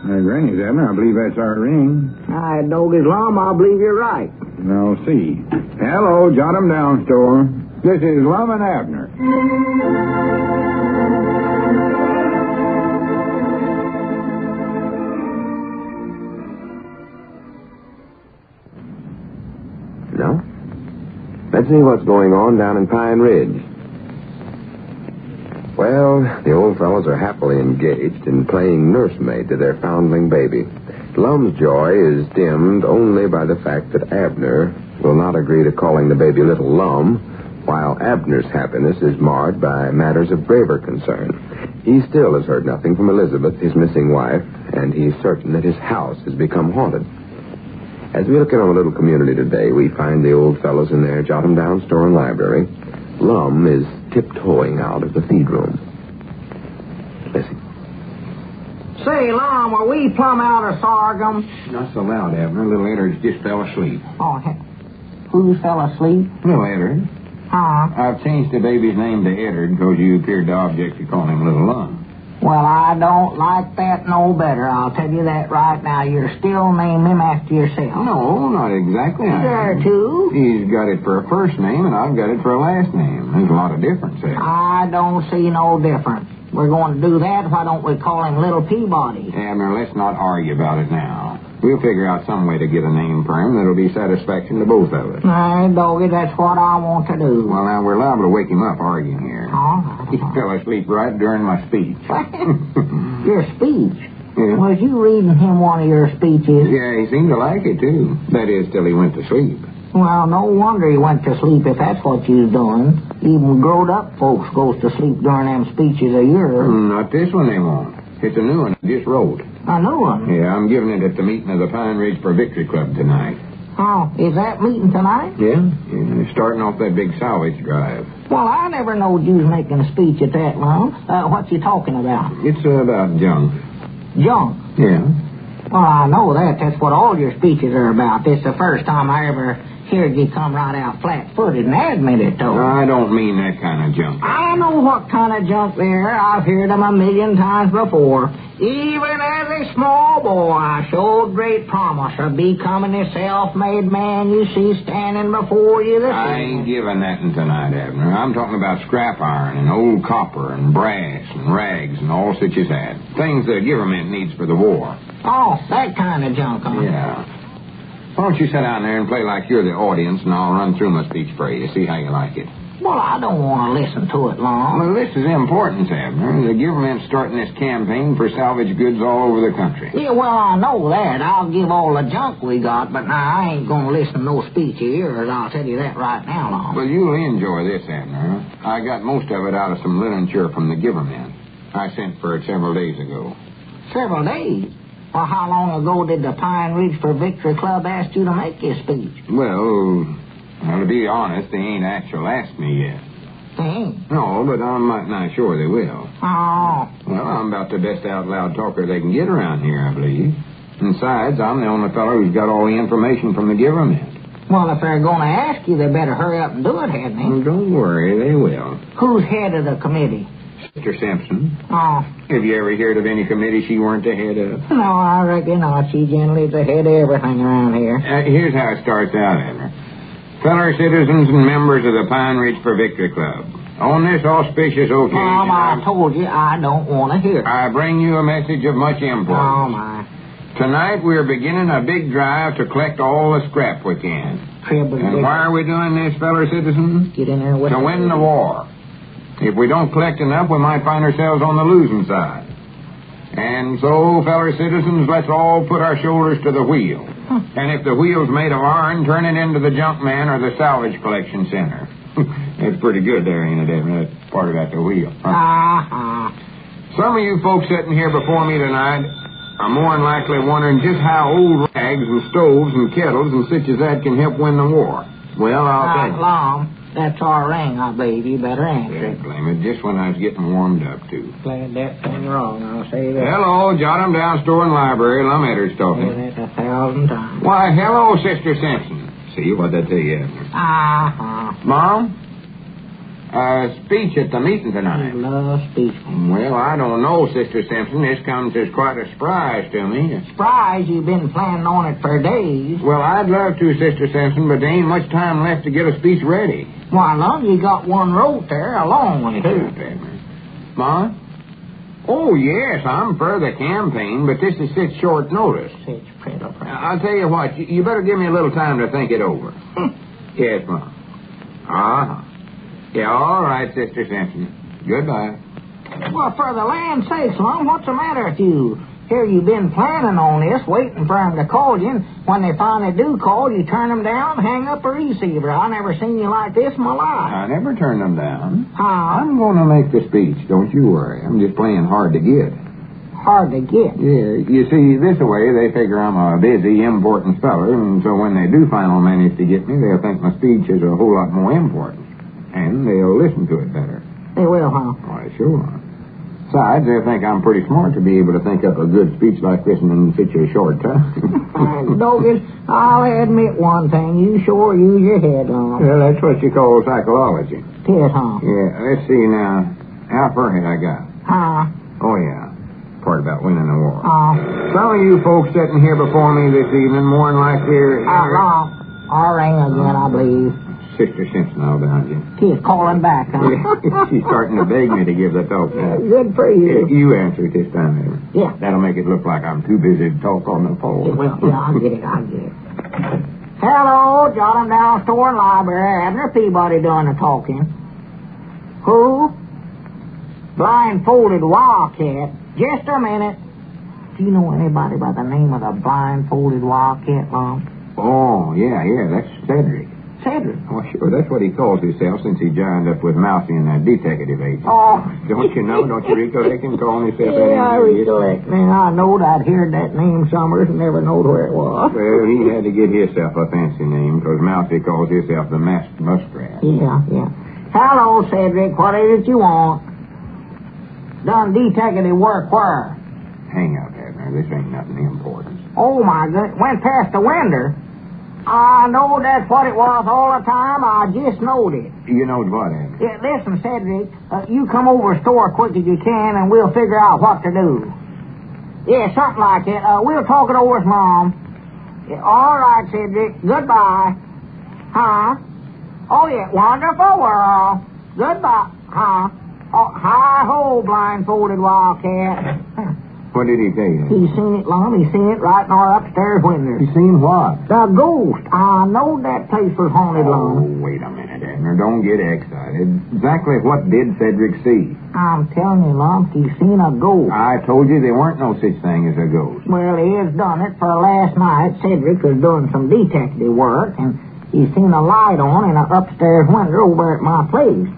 Granny's, Abner. I believe that's our ring. Dog Lum, I believe you're right. Now, see. Hello, jot 'em down, store. This is Lum and Abner. No? Let's see what's going on down in Pine Ridge. Well, the old fellows are happily engaged in playing nursemaid to their foundling baby. Lum's joy is dimmed only by the fact that Abner will not agree to calling the baby Little Lum, while Abner's happiness is marred by matters of graver concern. He still has heard nothing from Elizabeth, his missing wife, and he's certain that his house has become haunted. As we look in on the little community today, we find the old fellows in their jot-em-down store and library. Lum is tiptoeing out of the feed room. Listen. Say, Lum, are we plumb out of sorghum? Not so loud, Abner. Little Eddard's just fell asleep. Oh, who fell asleep? Little Eddard. Huh? I've changed the baby's name to Eddard because you appeared to object to calling him Little Lum. Well, I don't like that no better. I'll tell you that right now. You're still naming him after yourself. No, not exactly. There, too. He's got it for a first name, and I've got it for a last name. There's a lot of difference there. I don't see no difference. We're going to do that. Why don't we call him Little Peabody? Abner, let's not argue about it now. We'll figure out some way to get a name for him that'll be satisfaction to both of us. Hey, doggy, that's what I want to do. Well, now, we're liable to wake him up arguing here. Oh. He fell asleep right during my speech. Your speech? Yeah. Was you reading him one of your speeches? Yeah, he seemed to like it, too. That is, till he went to sleep. Well, no wonder he went to sleep if that's what you was doing. Even grown-up folks goes to sleep during them speeches of yours. Not this one, they won't. It's a new one I just wrote. A new one? Yeah, I'm giving it at the meeting of the Pine Ridge for Victory Club tonight. Oh, is that meeting tonight? Yeah, starting off that big salvage drive. Well, I never knowed you was making a speech at that, Lum. What you talking about? It's about junk. Junk? Yeah. Well, I know that. That's what all your speeches are about. This is the first time I ever heard you come right out flat-footed and admit it, though. I don't mean that kind of junk. I know what kind of junk there. I've heard them a million times before. Even as a small boy, I showed great promise of becoming the self-made man you see standing before you this I ain't giving that tonight, Abner. I'm talking about scrap iron and old copper and brass and rags and all such as that. Things the government needs for the war. Oh, that kind of junk, huh? Yeah. Why don't you sit down there and play like you're the audience, and I'll run through my speech for you, see how you like it. Well, I don't want to listen to it long. Well, this is important, Abner. The government's starting this campaign for salvage goods all over the country. Yeah, well, I know that. I'll give all the junk we got, but now I ain't going to listen to no speech of yours. I'll tell you that right now, Long. Well, you'll enjoy this, Abner. I got most of it out of some literature from the government. I sent for it several days ago. Several days? Well, how long ago did the Pine Ridge for Victory Club ask you to make this speech? Well, to be honest, they ain't actually asked me yet. They ain't? No, but I'm not sure they will. Oh. Well, I'm about the best out-loud talker they can get around here, I believe. Besides, I'm the only fellow who's got all the information from the government. Well, if they're going to ask you, they better hurry up and do it, hadn't they? Well, don't worry, they will. Who's head of the committee? Sister Simpson. Oh. Have you ever heard of any committee she weren't the head of? No, I reckon not. She generally is the head of everything around here. Here's how it starts out, Abner. Fellow citizens and members of the Pine Ridge for Victory Club, on this auspicious occasion... Mom, I told you I don't want to hear it. I bring you a message of much importance. Oh, my. Tonight we're beginning a big drive to collect all the scrap we can. And why are we doing this, fellow citizens? Get in there with to win the war. If we don't collect enough, we might find ourselves on the losing side. And so, fellow citizens, let's all put our shoulders to the wheel. And if the wheel's made of iron, turn it into the junk man or the salvage collection center. That's pretty good there, ain't it, Abner? That's part of that, the wheel. Some of you folks sitting here before me tonight are more than likely wondering just how old rags and stoves and kettles and such as that can help win the war. Well, I'll tell you. Long. That's our ring, I believe. You better answer it. Blame it. Just when I was getting warmed up, too. Glad that thing wrong, I'll say that. Hello, jot 'em down, store and library. Lum Eddard's talking. Said that 1,000 times. Why, hello, Sister Simpson. See, what'd I tell you, Abner? Uh-huh. Mom? Speech at the meeting tonight. I love speech. Well, I don't know, Sister Simpson. This comes as quite a surprise to me. Surprise, you've been planning on it for days. Well, I'd love to, Sister Simpson, but there ain't much time left to get a speech ready. Why, Lum, you got one wrote there, a long one, too. Ma? Oh, yes, I'm for the campaign, but this is such short notice. Such pretty. I'll tell you what, you better give me a little time to think it over. Yes, Ma. Uh-huh. Yeah, all right, Sister Simpson. Goodbye. Well, for the land's sakes, Lum, what's the matter with you? Here you've been planning on this, waiting for them to call you, and when they finally do call, you turn them down, hang up a receiver. I never seen you like this in my life. I never turn them down. Huh? I'm going to make the speech, don't you worry. I'm just playing hard to get. Hard to get. Yeah, you see, this way they figure I'm a busy, important feller, and so when they do finally manage to get me, they'll think my speech is a whole lot more important. And they'll listen to it better. They will, huh? Why, sure. Besides, they'll think I'm pretty smart to be able to think up a good speech like this in such a short time. Doggett, I'll admit one thing. You sure use your head, Lum. Well, that's what you call psychology. Tis, huh? Yeah, let's see now. How far had I got? Huh? Oh, yeah. Part about winning the war. Oh. Some of you folks sitting here before me this evening, more than like you're... Lum, I'll ring again, I believe. Sister Simpson, I'll down you. She's calling back, huh? She's starting to beg me to give the talk now. Good for you. You answer it this time, Abner. Yeah. That'll make it look like I'm too busy to talk on the phone. Well, yeah, I'll get it. Hello, jot 'em down, store and library. Abner Peabody doing the talking. Who? Blindfolded Wildcat. Just a minute. Do you know anybody by the name of the Blindfolded Wildcat, Lum? Oh, yeah, that's Cedric. Cedric? Oh, sure, that's what he calls himself since he joined up with Mousy and that detective agent. Oh. Don't you know? Don't you recollect him calling himself that? Yeah, I recollect. Man, I knowed I'd heard that name somewhere and never knowed where it was. Well, he had to get himself a fancy name because Mousy calls himself the Masked Muskrat. Yeah. Hello, Cedric. What is it you want? Done detective work where? Hang up, Abner. This ain't nothing important. Oh, my goodness. Went past the window. I know that's what it was all the time. I just knowed it. You knowed what, Abner? Yeah, listen, Cedric, you come over the store quick as you can, and we'll figure out what to do. Yeah, something like that. We'll talk it over with Mom. Yeah, all right, Cedric. Goodbye. Huh? Oh, yeah, wonderful world. Goodbye. Huh? Oh, hi-ho, blindfolded Wildcat. What did he tell you? He seen it, Lum. He seen it right in our upstairs window. He seen what? The ghost. I knowed that place was haunted, Oh, Lum. wait a minute, Abner. Don't get excited. Exactly what did Cedric see? I'm telling you, Lum, he seen a ghost. I told you there weren't no such thing as a ghost. Well, he has done it, for last night Cedric was doing some detective work, and he seen a light on in an upstairs window over at my place.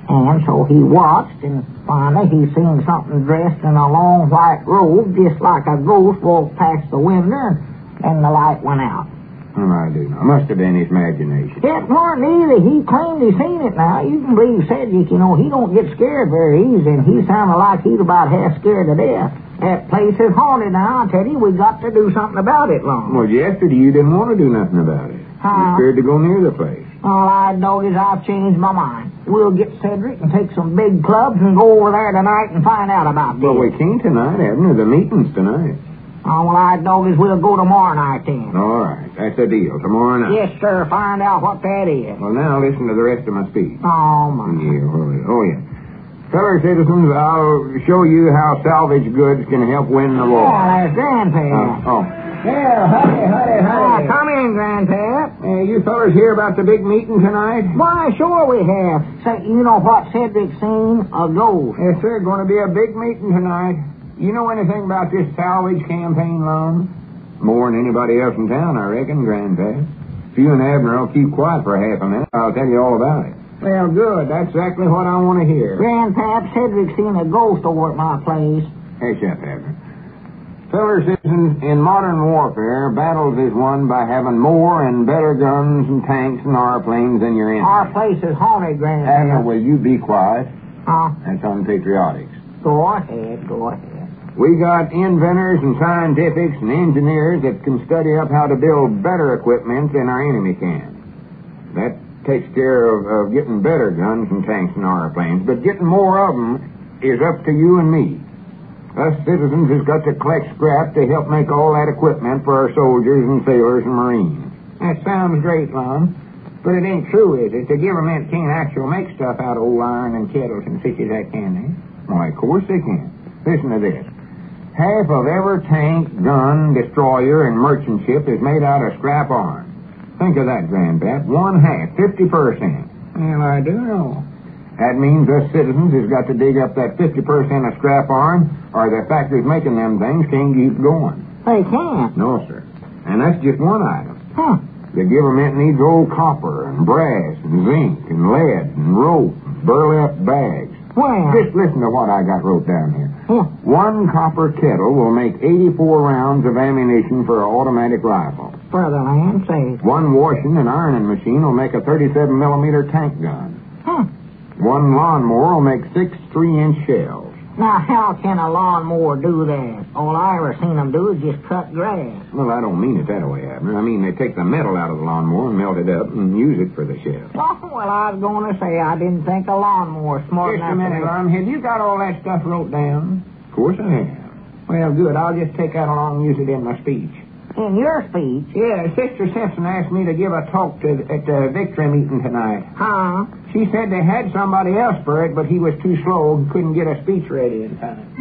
And so he watched, and finally he seen something dressed in a long white robe, just like a ghost, walk past the window, and the light went out. Oh, I do know. Must have been his imagination. It weren't either. He claimed he seen it now. You can believe Cedric, you know, he don't get scared very easy, and he sounded like he's about half scared to death. That place is haunted now. I tell you, we got to do something about it, Lum. Well, yesterday you didn't want to do nothing about it. You scared to go near the place. All I know is I've changed my mind. We'll get Cedric and take some big clubs and go over there tonight and find out about this. Well, we can't tonight, Abner. The meeting's tonight. Oh, well, I know is we'll go tomorrow night then. All right. That's a deal. Tomorrow night. Yes, sir. Find out what that is. Well, now listen to the rest of my speech. Oh, my. Yeah, oh, yeah. Fellow citizens, I'll show you how salvage goods can help win the war. Yeah, there's Grandpa. Yeah, howdy. Come in, Grandpa. You fellas hear about the big meeting tonight? Why, sure we have. Say, you know what Cedric seen? A ghost. Yes, sir. Going to be a big meeting tonight. You know anything about this salvage campaign, Lums? More than anybody else in town, I reckon, Grandpa. If you and Abner will keep quiet for half a minute, I'll tell you all about it. Well, good. That's exactly what I want to hear. Grandpap, Cedric seen a ghost over at my place. Hey, Chef Abner. Fellow citizens, in modern warfare, battles is won by having more and better guns and tanks and airplanes than your enemy. Our place is haunted, Grandpap. Abner, will you be quiet? Huh? That's unpatriotic. Go ahead. We got inventors and scientifics and engineers that can study up how to build better equipment than our enemy can. That takes care of getting better guns and tanks and airplanes, but getting more of them is up to you and me. Us citizens has got to collect scrap to help make all that equipment for our soldiers and sailors and marines. That sounds great, Lum. But it ain't true, is it? The government can't actually make stuff out of old iron and kettles and such as that, can they? Why, of course they can. Listen to this. Half of every tank, gun, destroyer, and merchant ship is made out of scrap iron. Think of that, Grandpap. 1/2, 50%. Well, I do know. That means us citizens has got to dig up that 50% of scrap iron, or the factories making them things can't keep going. They can't. No, sir. And that's just one item. Huh. The government needs old copper and brass and zinc and lead and rope and burlap bags. Well. Just listen to what I got wrote down here. Yeah. One copper kettle will make 84 rounds of ammunition for an automatic rifle. For the land's sake. One washing and ironing machine will make a 37-millimeter tank gun. Huh. One lawnmower will make 6 3-inch shells. Now, how can a lawnmower do that? All I ever seen them do is just cut grass. Well, I don't mean it that way, Abner. I mean they take the metal out of the lawnmower and melt it up and use it for the shells. Oh, well, I was going to say I didn't think a lawnmower smart Just enough. a minute, Lum. Have you got all that stuff wrote down? Of course I have. Well, good. I'll just take that along and use it in my speech. In your speech? Yeah, Sister Simpson asked me to give a talk at the victory meeting tonight. Huh? She said they had somebody else for it, but he was too slow and couldn't get a speech ready in time.